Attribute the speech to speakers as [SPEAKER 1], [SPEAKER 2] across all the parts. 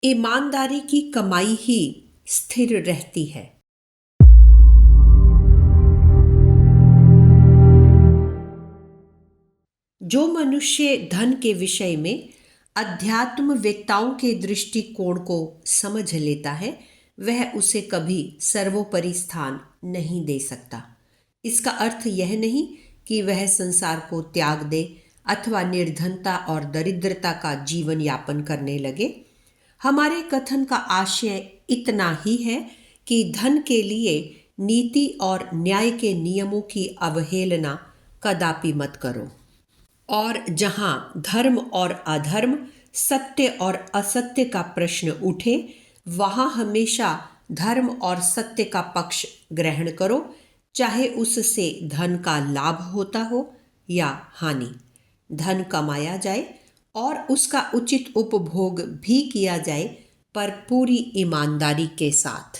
[SPEAKER 1] ईमानदारी की कमाई ही स्थिर रहती है। जो मनुष्य धन के विषय में अध्यात्मवेत्ताओं के दृष्टिकोण को समझ लेता है, वह उसे कभी सर्वोपरि स्थान नहीं दे सकता। इसका अर्थ यह नहीं कि वह संसार को त्याग दे अथवा निर्धनता और दरिद्रता का जीवन यापन करने लगे। हमारे कथन का आशय इतना ही है कि धन के लिए नीति और न्याय के नियमों की अवहेलना कदापि मत करो। और जहां धर्म और अधर्म, सत्य और असत्य का प्रश्न उठे, वहां हमेशा धर्म और सत्य का पक्ष ग्रहण करो, चाहे उससे धन का लाभ होता हो या हानि। धन कमाया जाए और उसका उचित उपभोग भी किया जाए, पर पूरी ईमानदारी के साथ।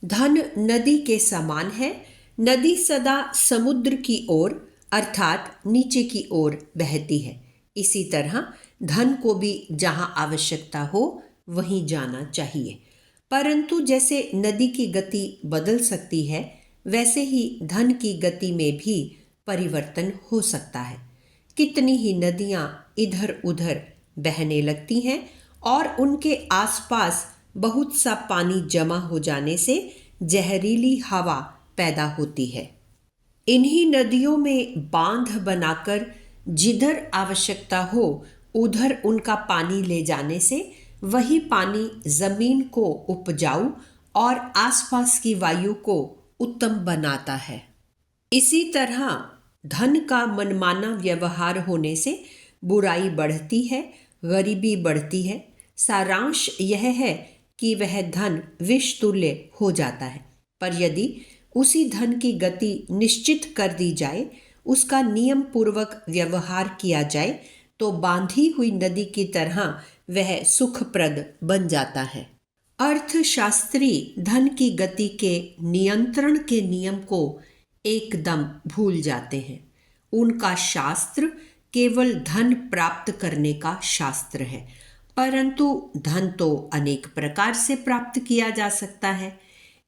[SPEAKER 1] धन नदी के समान है। नदी सदा समुद्र की ओर अर्थात नीचे की ओर बहती है। इसी तरह धन को भी जहां आवश्यकता हो वहीं जाना चाहिए। परंतु जैसे नदी की गति बदल सकती है, वैसे ही धन की गति में भी परिवर्तन हो सकता है। कितनी ही नदियां इधर उधर बहने लगती हैं और उनके आसपास बहुत सा पानी जमा हो जाने से जहरीली हवा पैदा होती है। इन्हीं नदियों में बांध बनाकर जिधर आवश्यकता हो उधर उनका पानी ले जाने से वही पानी जमीन को उपजाऊ और आसपास की वायु को उत्तम बनाता है। इसी तरह धन का मनमाना व्यवहार होने से बुराई बढ़ती है, गरीबी बढ़ती है। सारांश यह है कि वह धन विष तुल्य हो जाता है, पर यदि उसी धन की गति निश्चित कर दी जाए, उसका नियम पूर्वक व्यवहार किया जाए, तो बांधी हुई नदी की तरह वह सुखप्रद बन जाता है। अर्थशास्त्री धन की गति के नियंत्रण के नियम को एकदम भूल जाते हैं। उनका शास्त्र केवल धन प्राप्त करने का शास्त्र है, परंतु धन तो अनेक प्रकार से प्राप्त किया जा सकता है।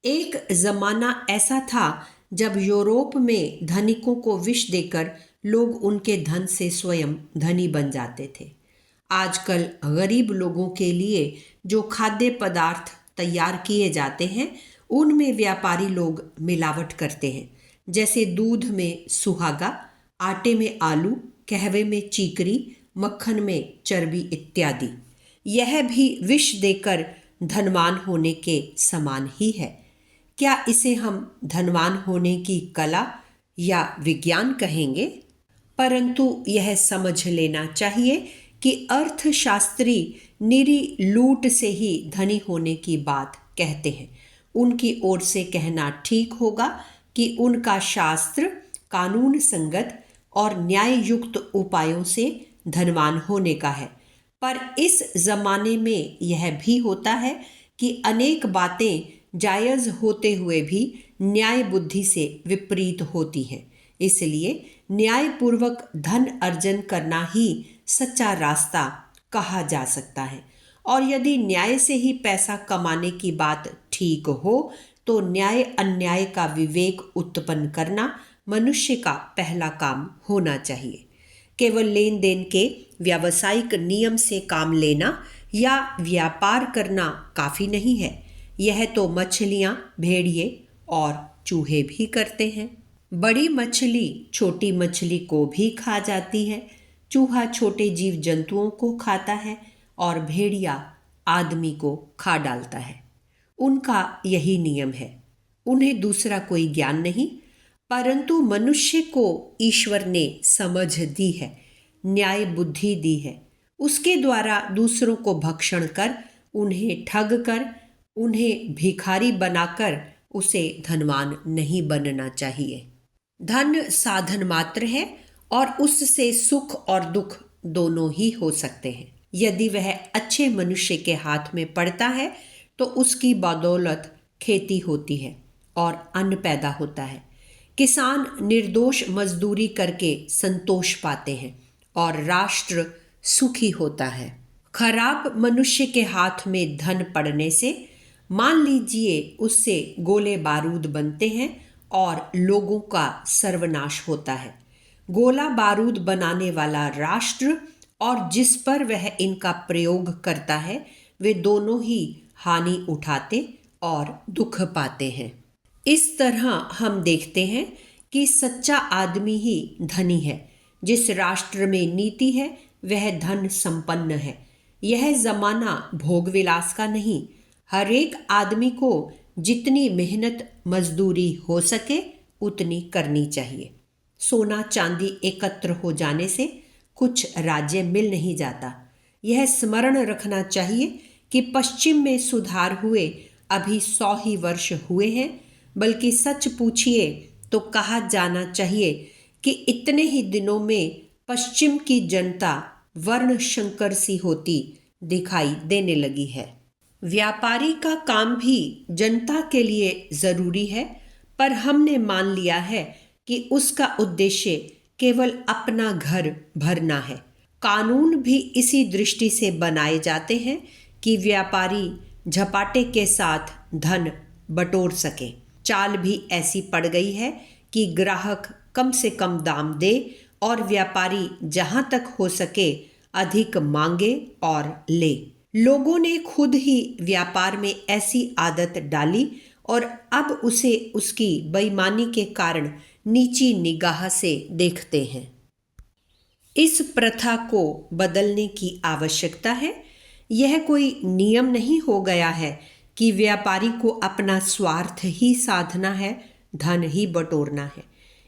[SPEAKER 1] एक जमाना ऐसा था जब यूरोप में धनिकों को विष देकर लोग उनके धन से स्वयं धनी बन जाते थे। आजकल गरीब लोगों के लिए जो खाद्य पदार्थ तैयार किए जाते हैं, उनमें व्यापारी लोग मिलावट करते हैं, जैसे दूध में सुहागा, आटे में आलू, कहवे में चीकरी, मक्खन में चर्बी इत्यादि। यह भी विष देकर धनवान होने के समान ही है। क्या इसे हम धनवान होने की कला या विज्ञान कहेंगे? परंतु यह समझ लेना चाहिए कि अर्थशास्त्री निरी लूट से ही धनी होने की बात कहते हैं। उनकी ओर से कहना ठीक होगा कि उनका शास्त्र कानून संगत और न्याय युक्त उपायों से धनवान होने का है। पर इस जमाने में यह भी होता है कि अनेक बातें जायज़ होते हुए भी न्याय बुद्धि से विपरीत होती हैं। इसलिए न्यायपूर्वक धन अर्जन करना ही सच्चा रास्ता कहा जा सकता है। और यदि न्याय से ही पैसा कमाने की बात ठीक हो, तो न्याय अन्याय का विवेक उत्पन्न करना मनुष्य का पहला काम होना चाहिए। केवल लेन देन के व्यावसायिक नियम से काम लेना या व्यापार करना काफ़ी नहीं है। यह तो मछलियाँ, भेड़िए और चूहे भी करते हैं। बड़ी मछली छोटी मछली को भी खा जाती है, चूहा छोटे जीव जंतुओं को खाता है और भेड़िया आदमी को खा डालता है। उनका यही नियम है। उन्हें दूसरा कोई ज्ञान नहीं, परंतु मनुष्य को ईश्वर ने समझ दी है, न्याय बुद्धि दी है। उसके द्वारा दूसरों को भक्षण कर, उन्हें ठग कर, उन्हें भिखारी बनाकर उसे धनवान नहीं बनना चाहिए। धन साधन मात्र है और उससे सुख और दुख दोनों ही हो सकते हैं। यदि वह अच्छे मनुष्य के हाथ में पड़ता है तो उसकी बदौलत खेती होती है और अन्न पैदा होता है। किसान निर्दोष मजदूरी करके संतोष पाते हैं और राष्ट्र सुखी होता है। खराब मनुष्य के हाथ में धन पड़ने से मान लीजिए उससे गोले बारूद बनते हैं और लोगों का सर्वनाश होता है। गोला बारूद बनाने वाला राष्ट्र और जिस पर वह इनका प्रयोग करता है वे दोनों ही हानि उठाते और दुख पाते हैं। इस तरह हम देखते हैं कि सच्चा आदमी ही धनी है। जिस राष्ट्र में नीति है वह धन संपन्न है। यह जमाना भोग विलास का नहीं। हर एक आदमी को जितनी मेहनत मजदूरी हो सके उतनी करनी चाहिए। सोना चांदी एकत्र हो जाने से कुछ राज्य मिल नहीं जाता। यह स्मरण रखना चाहिए कि पश्चिम में सुधार हुए अभी 100 ही वर्ष हुए हैं, बल्कि सच पूछिए तो कहा जाना चाहिए कि इतने ही दिनों में पश्चिम की जनता वर्ण शंकर सी होती दिखाई देने लगी है। व्यापारी का काम भी जनता के लिए जरूरी है, पर हमने मान लिया है कि उसका उद्देश्य केवल अपना घर भरना है। कानून भी इसी दृष्टि से बनाए जाते हैं कि व्यापारी झपाटे के साथ धन बटोर सके। चाल भी ऐसी पड़ गई है कि ग्राहक कम से कम दाम दे और व्यापारी जहां तक हो सके अधिक मांगे और ले। लोगों ने खुद ही व्यापार में ऐसी आदत डाली और अब उसे उसकी बेईमानी के कारण नीची निगाह से देखते हैं। इस प्रथा को बदलने की आवश्यकता है। यह कोई नियम नहीं हो गया है कि व्यापारी को अपना स्वार्थ ही साधना है, धन ही बटोरना है।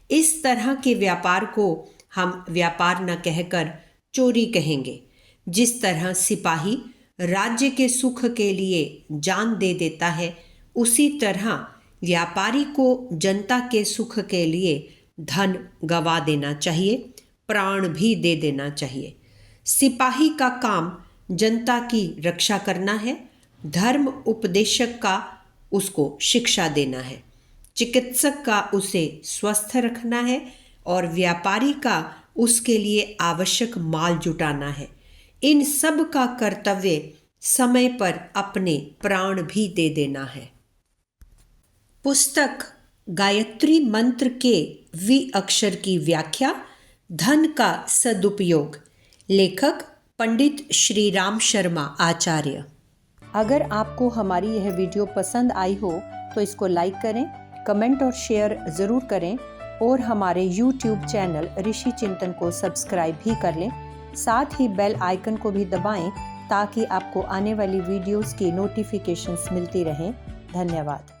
[SPEAKER 1] इस तरह के व्यापार को हम व्यापार न कहकर चोरी कहेंगे। जिस तरह सिपाही राज्य के सुख के लिए जान दे देता है, उसी तरह व्यापारी को जनता के सुख के लिए धन गवा देना चाहिए, प्राण भी दे देना चाहिए। सिपाही का काम जनता की रक्षा करना है, धर्म उपदेशक का उसको शिक्षा देना है, चिकित्सक का उसे स्वस्थ रखना है और व्यापारी का उसके लिए आवश्यक माल जुटाना है। इन सब का कर्तव्य समय पर अपने प्राण भी दे देना है। पुस्तक गायत्री मंत्र के वी अक्षर की व्याख्या, धन का सदुपयोग, लेखक पंडित श्री राम शर्मा आचार्य। अगर आपको हमारी यह वीडियो पसंद आई हो तो इसको लाइक करें, कमेंट और शेयर ज़रूर करें और हमारे YouTube चैनल ऋषि चिंतन को सब्सक्राइब भी कर लें। साथ ही बेल आइकन को भी दबाएं ताकि आपको आने वाली वीडियोस की नोटिफिकेशंस मिलती रहें। धन्यवाद।